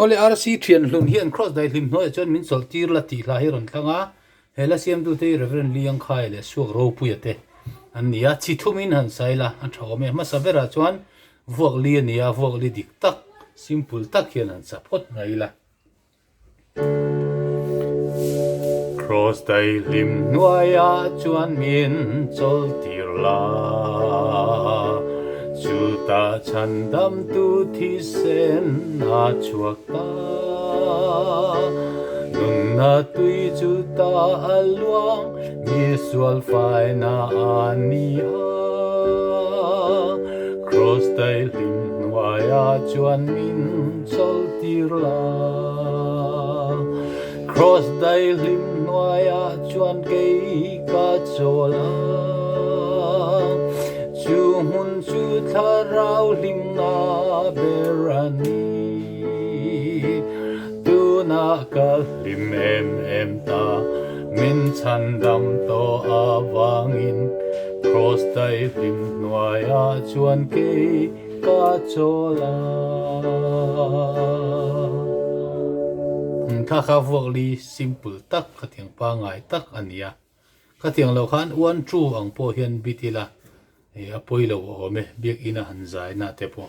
ole RC thian hlun hi an cross daihlim hnuaiah chuan min chawlhtir la tih hla hi rawn thlanga hela siam tu te reverend liang khai le suak ro puya te an nia chi thumin han saila an thawme masabera chuan vuak li ania vuak li dik tak simple tak hian an sapot ngaila cross daihlim hnuaiah chuan min chawlhtir la chuta chandam tu thi sen na chuak ta nun na tui chuta alwang mi sual fai na ania cross daihlim hnuaiah chuan min chawlhtir la cross daihlim hnuaiah chuan kei ka chola chu hun chu tharau lim na berani tu na ka lim em ta min chandam to awangin cross daihlim hnuaiah chuan kei ka chola kha vuak li simple tak khatiang pa ngai tak ania khatiang lo khan one true ang po hian bitila apoi lo ome biak ina hanzai na te po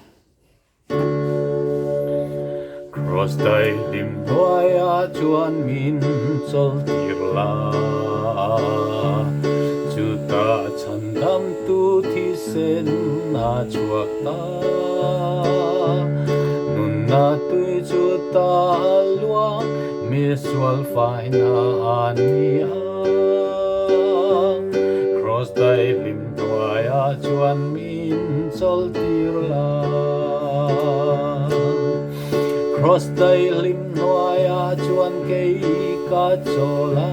cross daihlim hnuaiah chuan min chawlhtir la chuta chandam tu thi sen na chuak ta nun na tui chuta luang mi sual fai na ania cross daihlim hnuaiah chuan min chawlhtir la cross daihlim hnuaiah chuan kei ka chola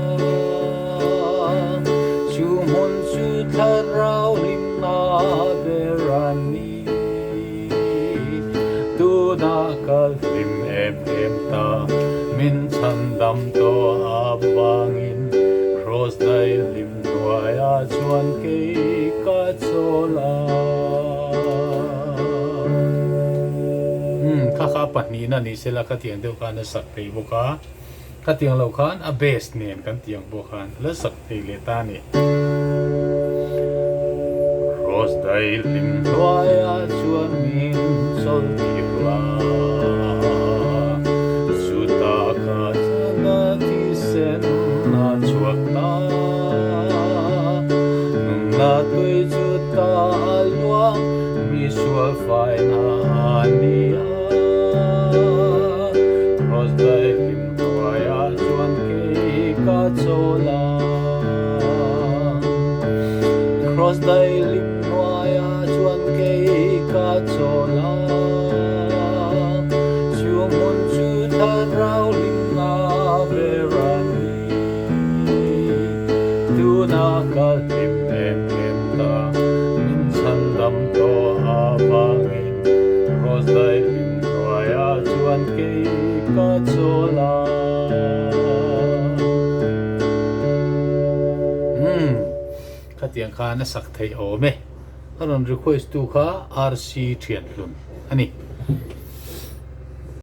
chu mun chu tharau lim na berani tu na ka lim em ta min chandam to awangin cross daihlim hnuaiah chuan kei ka chola kha pahni na ni sela ka tiang deuh khan a sak thei boka ka tiang lo khan a base nen kan tiang bo khan la sak thei le ta ni cross daihlim hnuaiah chuan min chawlhtir la chuta ka chana thi sen na chuak ta nun na tui chuta luang mi sual fai na ania cross daihlim hnuaiah chuan kei ka chola cross daihlim hnuaiah chuan kei ka chola chu mun chu tharau lim na berani tu na ka lim em ta min chandam to awangin cross daihlim hnuaiah chuan kei ka chola khatiang kha na sak thei ome aron request tu kha RC thian hlun ani